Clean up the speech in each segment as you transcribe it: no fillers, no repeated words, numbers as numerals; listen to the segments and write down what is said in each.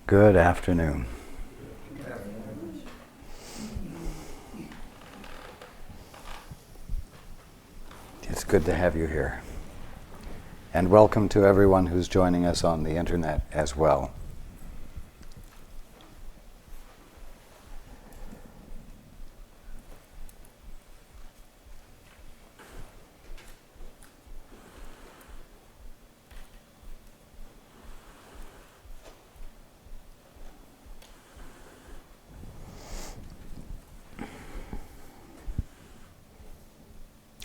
Good afternoon. It's good to have you here. And welcome to everyone who's joining us on the internet as well.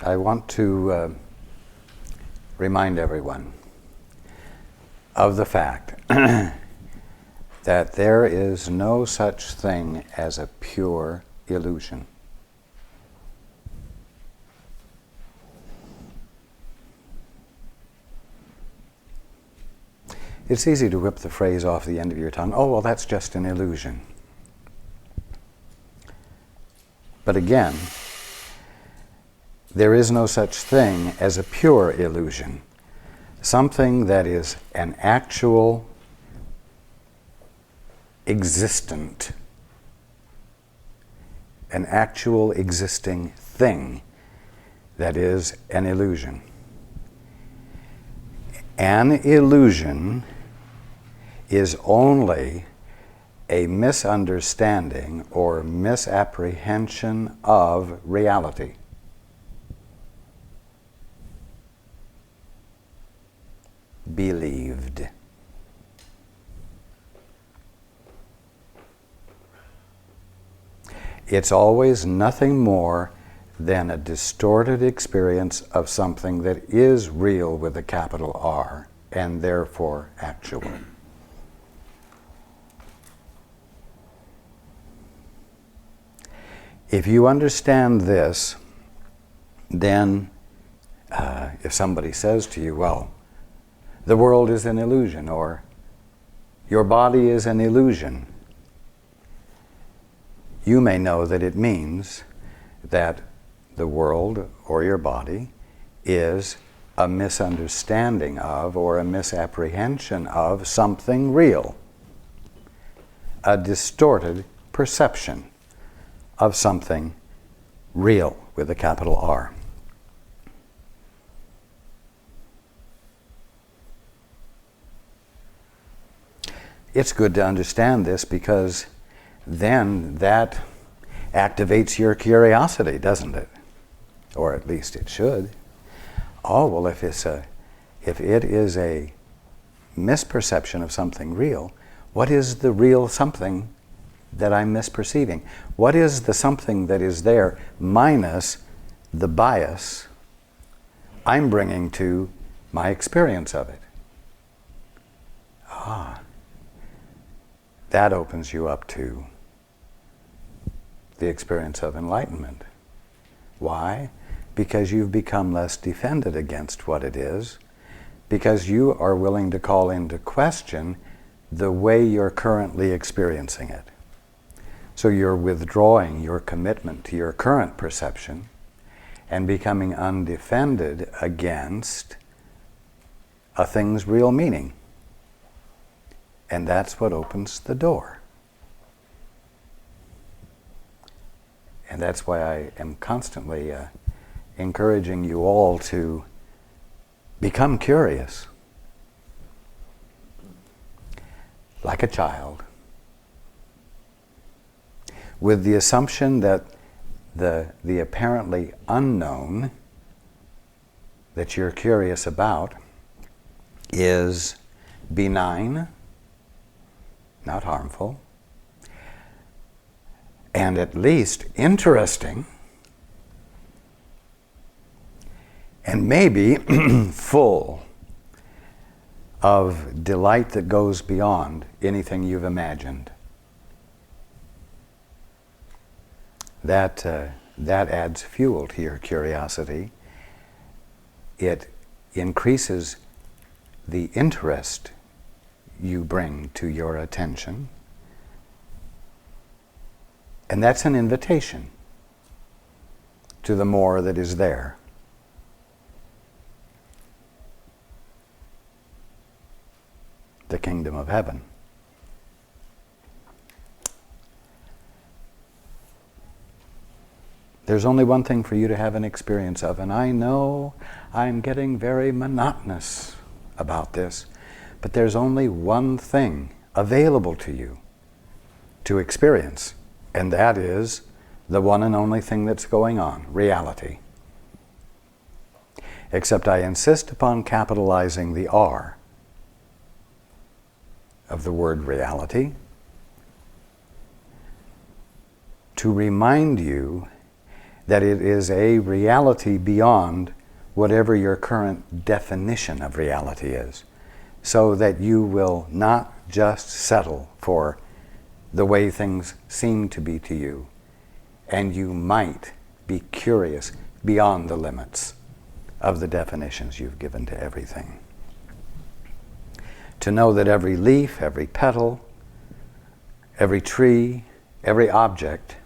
I want to remind everyone of the fact that there is no such thing as a pure illusion. It's easy to whip the phrase off the end of your tongue, oh, well, that's just an illusion. But again, there is no such thing as a pure illusion. Something that is an actual, existing thing that is an illusion. An illusion is only a misunderstanding or misapprehension of reality. Believed. It's always nothing more than a distorted experience of something that is real with a capital R and therefore actual. If you understand this, then if somebody says to you, well, the world is an illusion, or your body is an illusion, you may know that it means that the world or your body is a misunderstanding of or a misapprehension of something real, a distorted perception of something real with a capital R. It's good to understand this because then that activates your curiosity, doesn't it? Or at least it should. Oh, well, if it is a misperception of something real, what is the real something that I'm misperceiving? What is the something that is there minus the bias I'm bringing to my experience of it? That opens you up to the experience of enlightenment. Why? Because you've become less defended against what it is, because you are willing to call into question the way you're currently experiencing it. So you're withdrawing your commitment to your current perception and becoming undefended against a thing's real meaning. And that's what opens the door. And that's why I am constantly encouraging you all to become curious, like a child, with the assumption that the apparently unknown that you're curious about is benign, not harmful, and at least interesting, and maybe full of delight that goes beyond anything you've imagined. That adds fuel to your curiosity. It increases the interest you bring to your attention. And that's an invitation to the more that is there. The kingdom of heaven. There's only one thing for you to have an experience of, and I know I'm getting very monotonous about this, but there's only one thing available to you to experience, and that is the one and only thing that's going on, reality. Except I insist upon capitalizing the R of the word reality to remind you that it is a reality beyond whatever your current definition of reality is, so that you will not just settle for the way things seem to be to you, and you might be curious beyond the limits of the definitions you've given to everything. To know that every leaf, every petal, every tree, every object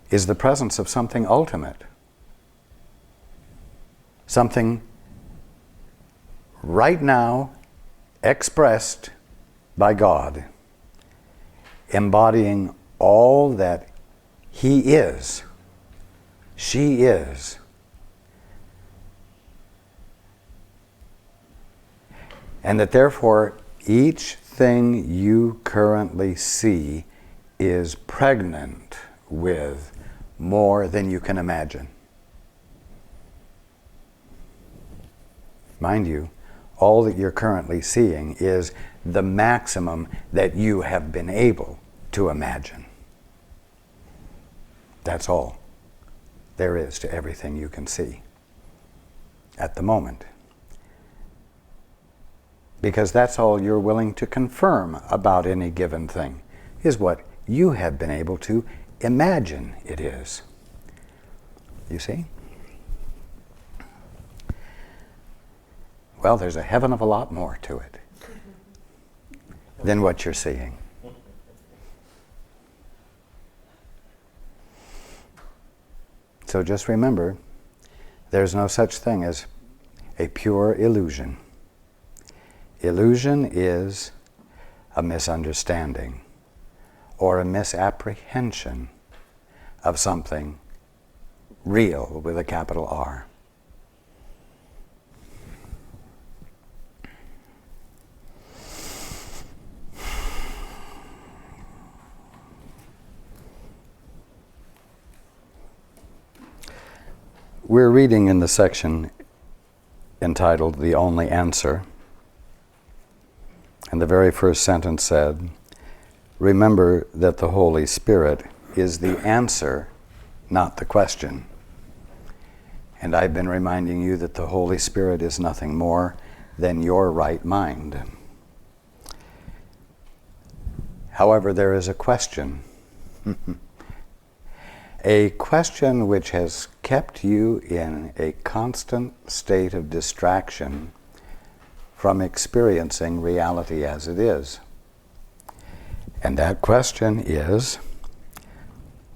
is the presence of something ultimate, something right now expressed by God, embodying all that He is, she is, and that therefore each thing you currently see is pregnant with more than you can imagine. Mind you, all that you're currently seeing is the maximum that you have been able to imagine. That's all there is to everything you can see at the moment. Because that's all you're willing to confirm about any given thing, is what you have been able to imagine it is. You see? Well, there's a heaven of a lot more to it than what you're seeing. So just remember, there's no such thing as a pure illusion. Illusion is a misunderstanding or a misapprehension of something real with a capital R. We're reading in the section entitled "The Only Answer," and the very first sentence said, "Remember that the Holy Spirit is the answer, not the question." And I've been reminding you that the Holy Spirit is nothing more than your right mind. However, there is a question. A question which has kept you in a constant state of distraction from experiencing reality as it is. And that question is,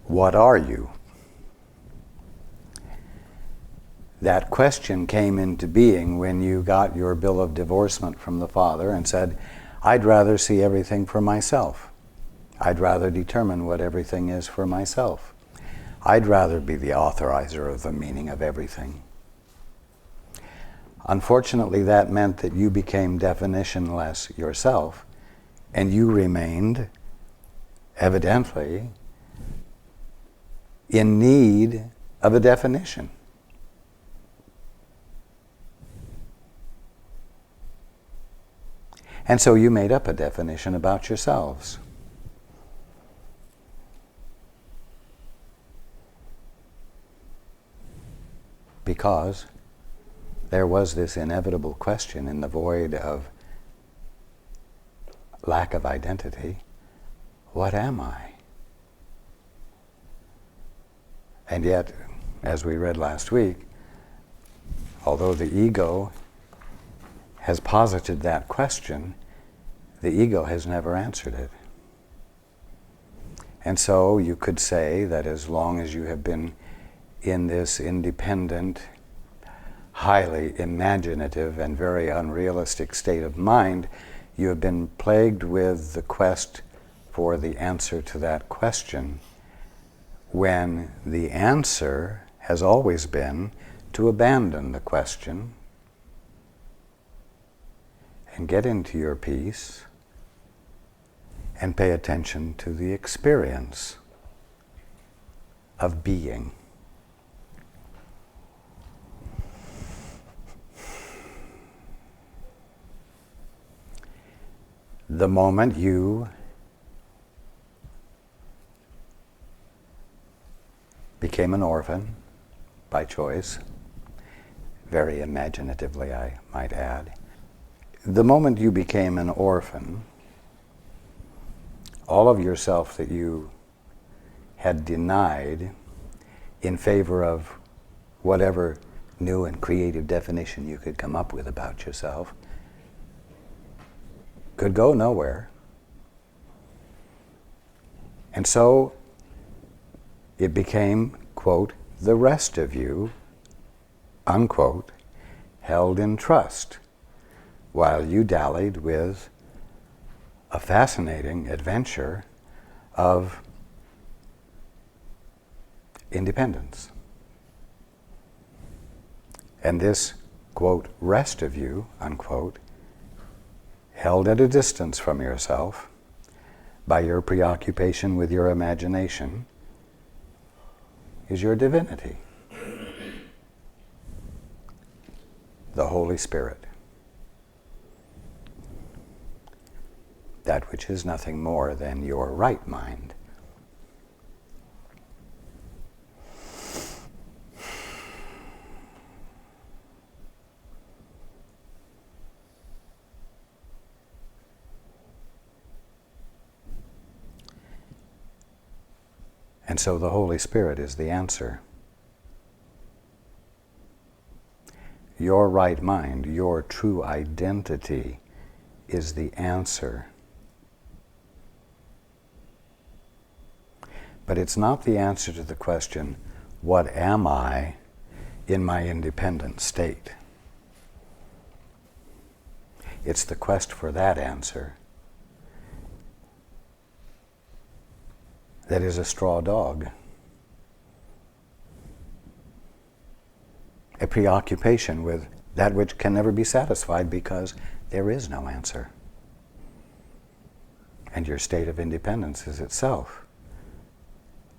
what are you? That question came into being when you got your bill of divorcement from the Father and said, I'd rather see everything for myself. I'd rather determine what everything is for myself. I'd rather be the authorizer of the meaning of everything. Unfortunately, that meant that you became definitionless yourself, and you remained, evidently, in need of a definition. And so you made up a definition about yourselves. Because there was this inevitable question in the void of lack of identity. What am I? And yet, as we read last week, although the ego has posited that question, the ego has never answered it. And so you could say that as long as you have been in this independent, highly imaginative and very unrealistic state of mind, you have been plagued with the quest for the answer to that question, when the answer has always been to abandon the question and get into your peace and pay attention to the experience of being. The moment you became an orphan by choice, very imaginatively I might add, the moment you became an orphan, all of yourself that you had denied in favor of whatever new and creative definition you could come up with about yourself could go nowhere. And so it became, quote, the rest of you, unquote, held in trust while you dallied with a fascinating adventure of independence. And this, quote, rest of you, unquote, held at a distance from yourself by your preoccupation with your imagination, is your divinity, the Holy Spirit, that which is nothing more than your right mind. And so the Holy Spirit is the answer. Your right mind, your true identity, is the answer. But it's not the answer to the question, what am I in my independent state? It's the quest for that answer that is a straw dog, a preoccupation with that which can never be satisfied because there is no answer. And your state of independence is itself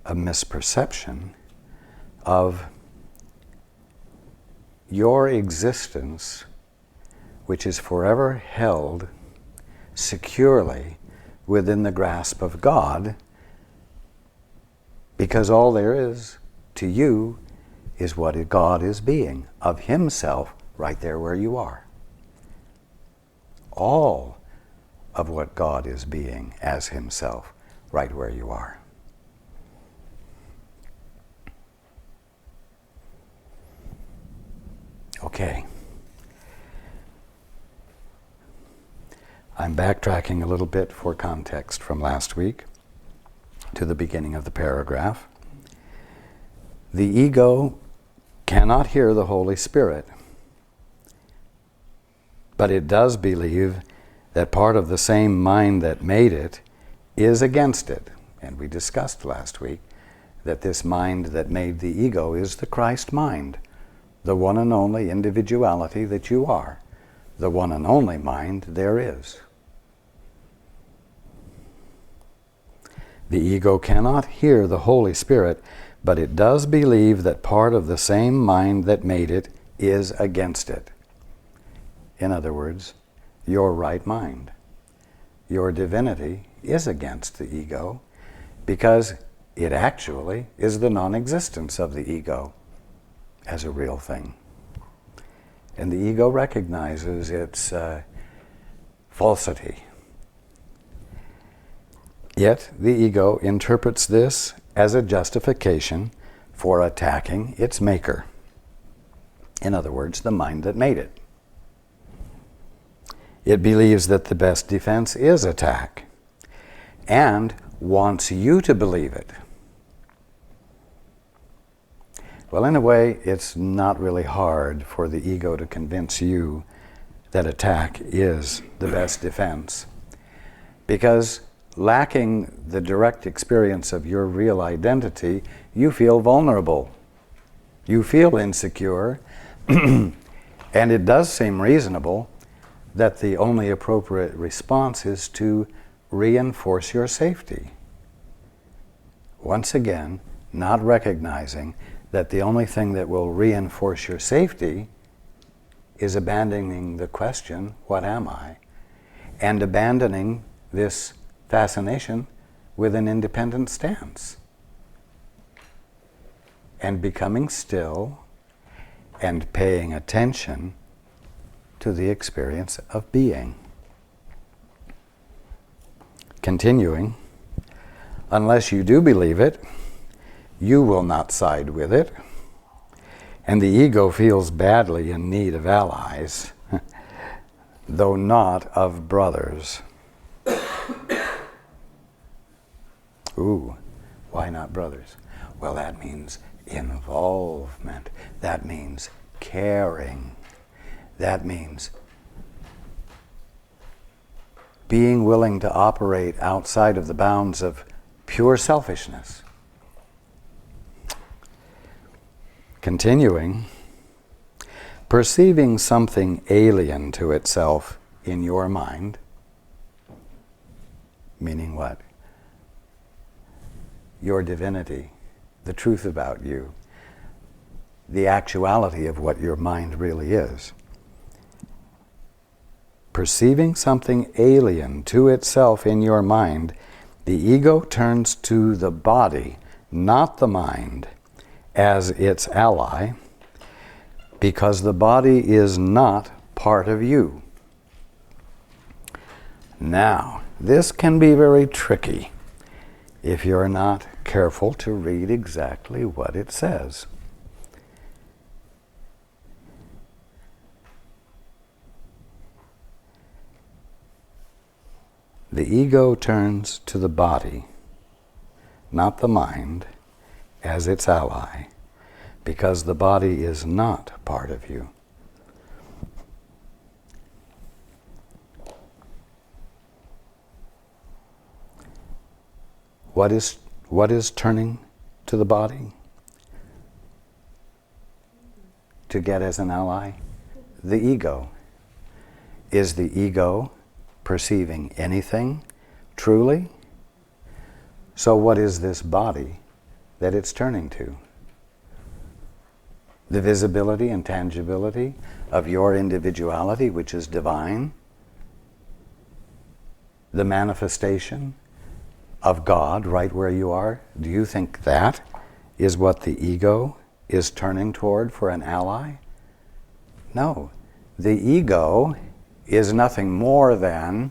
a misperception of your existence, which is forever held securely within the grasp of God, because all there is to you is what God is being, of Himself, right there where you are. All of what God is being as Himself, right where you are. Okay. I'm backtracking a little bit for context from last week to the beginning of the paragraph. The ego cannot hear the Holy Spirit, but it does believe that part of the same mind that made it is against it. And we discussed last week that this mind that made the ego is the Christ mind, the one and only individuality that you are, the one and only mind there is. The ego cannot hear the Holy Spirit, but it does believe that part of the same mind that made it is against it. In other words, your right mind, your divinity, is against the ego because it actually is the non-existence of the ego as a real thing. And the ego recognizes its falsity. Yet the ego interprets this as a justification for attacking its maker. In other words, the mind that made it. It believes that the best defense is attack and wants you to believe it. Well, in a way, it's not really hard for the ego to convince you that attack is the best defense, because lacking the direct experience of your real identity, you feel vulnerable. You feel insecure. And it does seem reasonable that the only appropriate response is to reinforce your safety. Once again, not recognizing that the only thing that will reinforce your safety is abandoning the question, what am I? And abandoning this fascination with an independent stance. And becoming still and paying attention to the experience of being. Continuing, unless you do believe it, you will not side with it, and the ego feels badly in need of allies, though not of brothers. Ooh, why not brothers? Well, that means involvement. That means caring. That means being willing to operate outside of the bounds of pure selfishness. Continuing, perceiving something alien to itself in your mind, meaning what? Your divinity, the truth about you, the actuality of what your mind really is. Perceiving something alien to itself in your mind, the ego turns to the body, not the mind, as its ally, because the body is not part of you. Now, this can be very tricky if you're not careful to read exactly what it says. The ego turns to the body, not the mind, as its ally, because the body is not part of you. What is turning to the body to get as an ally? The ego. Is the ego perceiving anything truly? So what is this body that it's turning to? The visibility and tangibility of your individuality, which is divine? The manifestation of God right where you are? Do you think that is what the ego is turning toward for an ally? No. The ego is nothing more than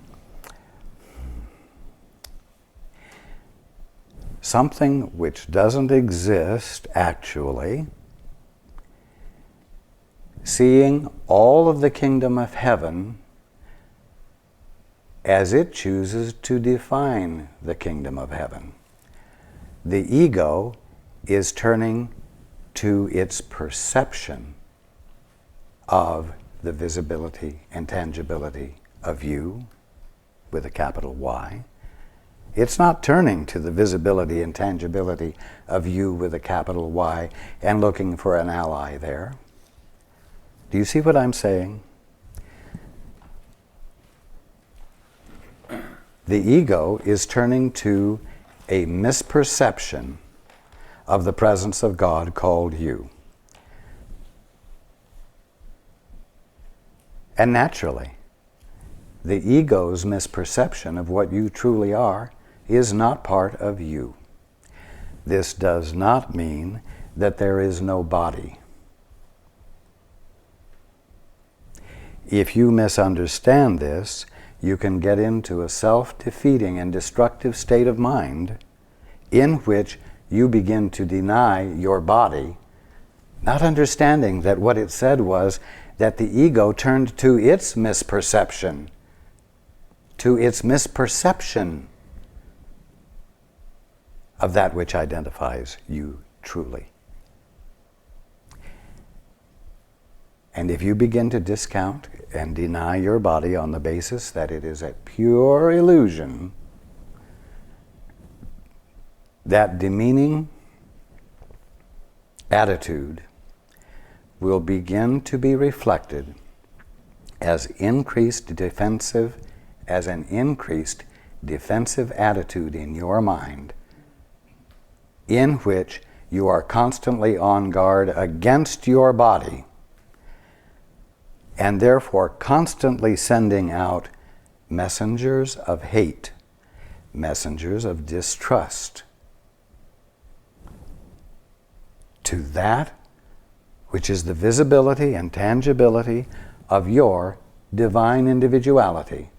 something which doesn't exist actually, seeing all of the kingdom of heaven as it chooses to define the kingdom of heaven. The ego is turning to its perception of the visibility and tangibility of you, with a capital Y. It's not turning to the visibility and tangibility of you with a capital Y and looking for an ally there. Do you see what I'm saying? The ego is turning to a misperception of the presence of God called you. And naturally, the ego's misperception of what you truly are is not part of you. This does not mean that there is no body. If you misunderstand this, you can get into a self-defeating and destructive state of mind in which you begin to deny your body, not understanding that what it said was that the ego turned to its misperception, of that which identifies you truly. And if you begin to discount and deny your body on the basis that it is a pure illusion, that demeaning attitude will begin to be reflected as an increased defensive attitude in your mind, in which you are constantly on guard against your body, and therefore constantly sending out messengers of hate, messengers of distrust to that which is the visibility and tangibility of your divine individuality.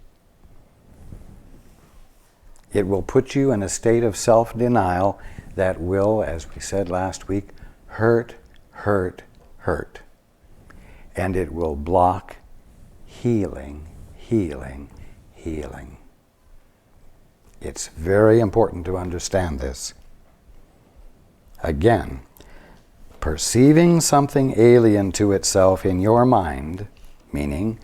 It will put you in a state of self-denial that will, as we said last week, hurt, hurt, hurt. And it will block healing, healing, healing. It's very important to understand this. Again, perceiving something alien to itself in your mind, meaning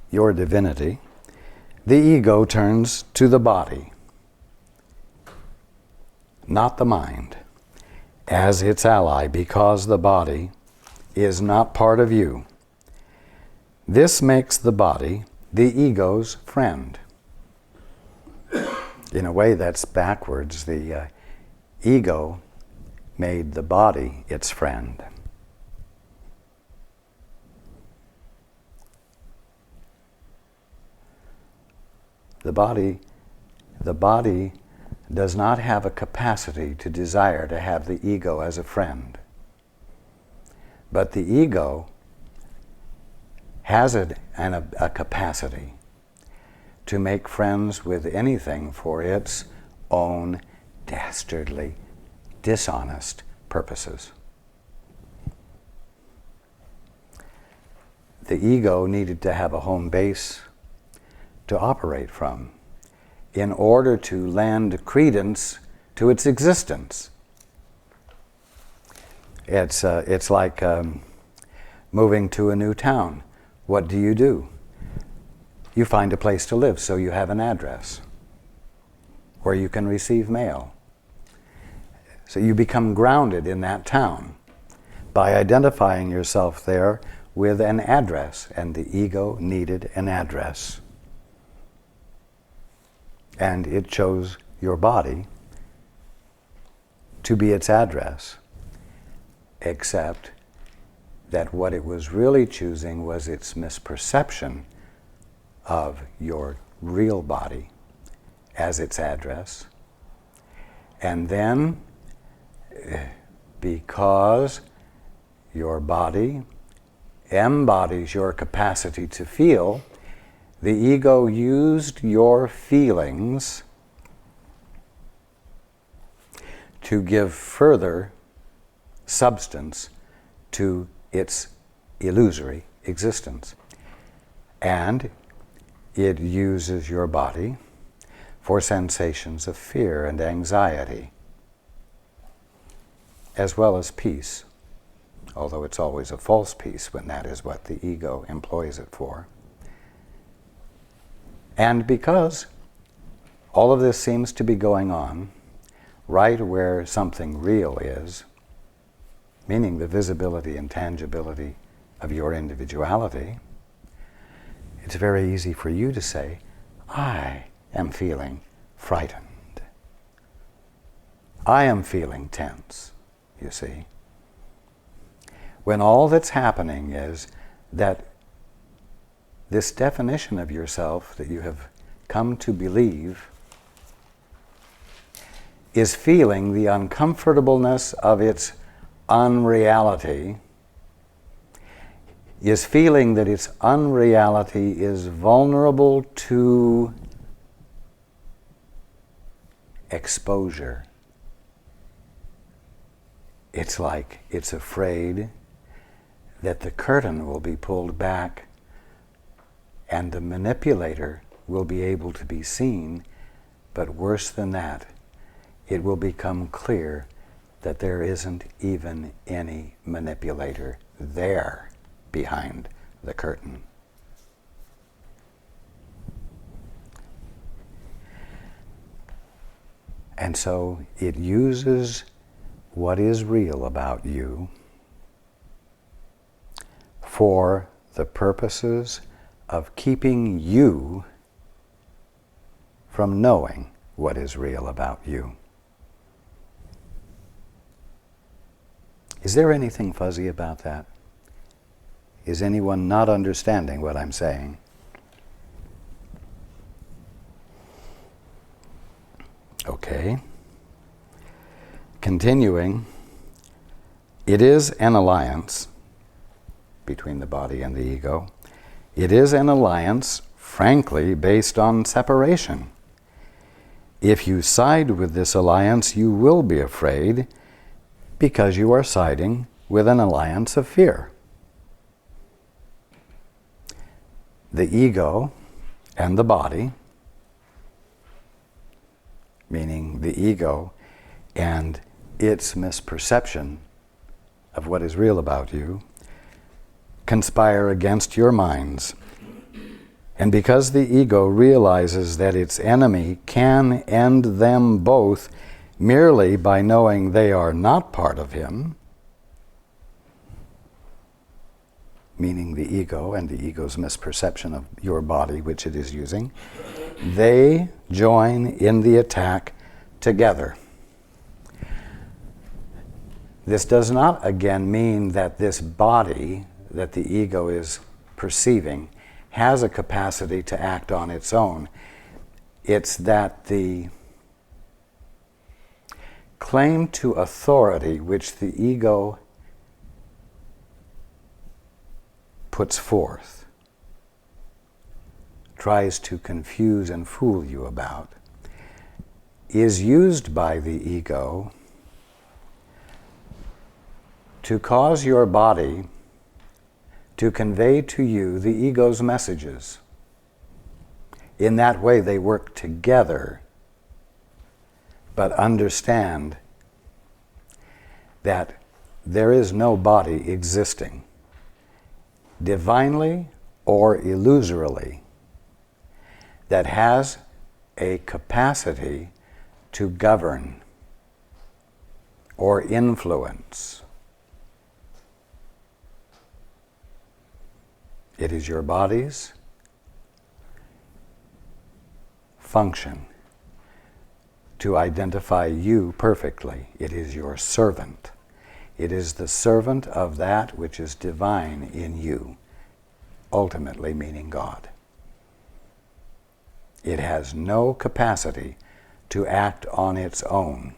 your divinity, the ego turns to the body, not the mind, as its ally, because the body is not part of you. This makes the body the ego's friend. In a way, that's backwards. The ego made the body its friend. The body does not have a capacity to desire to have the ego as a friend. But the ego has a capacity to make friends with anything for its own dastardly, dishonest purposes. The ego needed to have a home base to operate from in order to lend credence to its existence. It's like moving to a new town. What do? You find a place to live, so you have an address where you can receive mail. So you become grounded in that town by identifying yourself there with an address, and the ego needed an address. And it chose your body to be its address, except that what it was really choosing was its misperception of your real body as its address. And then, because your body embodies your capacity to feel, the ego used your feelings to give further substance to its illusory existence. And it uses your body for sensations of fear and anxiety, as well as peace, although it's always a false peace when that is what the ego employs it for. And because all of this seems to be going on right where something real is, meaning the visibility and tangibility of your individuality, it's very easy for you to say, I am feeling frightened. I am feeling tense, you see. When all that's happening is that this definition of yourself that you have come to believe is feeling the uncomfortableness of its unreality, is feeling that its unreality is vulnerable to exposure. It's like it's afraid that the curtain will be pulled back and the manipulator will be able to be seen, but worse than that, it will become clear that there isn't even any manipulator there behind the curtain. And so it uses what is real about you for the purposes of keeping you from knowing what is real about you. Is there anything fuzzy about that? Is anyone not understanding what I'm saying? Okay. Continuing, it is an alliance between the body and the ego. It is an alliance, frankly, based on separation. If you side with this alliance, you will be afraid because you are siding with an alliance of fear. The ego and the body, meaning the ego and its misperception of what is real about you, conspire against your minds. And because the ego realizes that its enemy can end them both merely by knowing they are not part of him, meaning the ego and the ego's misperception of your body, which it is using, they join in the attack together. This does not, again, mean that this body that the ego is perceiving has a capacity to act on its own. It's that the claim to authority which the ego puts forth, tries to confuse and fool you about, is used by the ego to cause your body to convey to you the ego's messages. In that way, they work together, but understand that there is no body existing, divinely or illusorily, that has a capacity to govern or influence. It is your body's function to identify you perfectly. It is your servant. It is the servant of that which is divine in you, ultimately meaning God. It has no capacity to act on its own.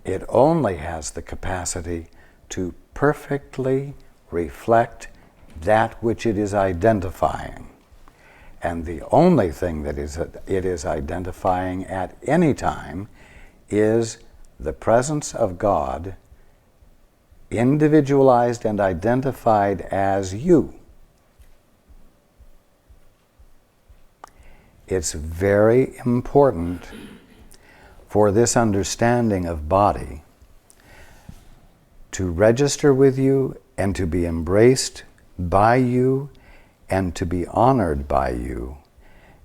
It only has the capacity to perfectly reflect that which it is identifying. And the only thing that it is identifying at any time is the presence of God, individualized and identified as you. It's very important for this understanding of body to register with you and to be embraced by you and to be honored by you,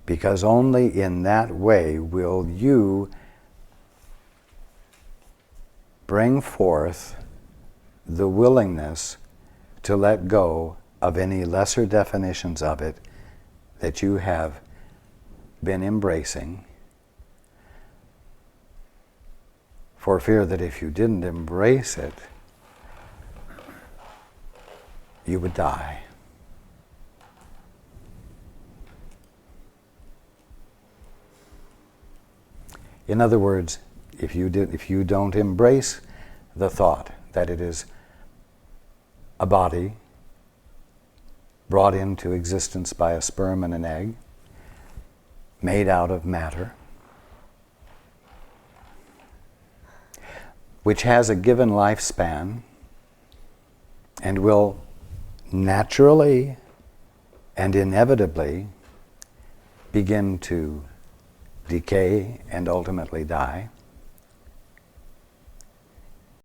because only in that way will you bring forth the willingness to let go of any lesser definitions of it that you have been embracing, for fear that if you didn't embrace it, you would die. In other words, if you don't embrace the thought that it is a body brought into existence by a sperm and an egg, made out of matter, which has a given lifespan and will naturally and inevitably begin to decay and ultimately die.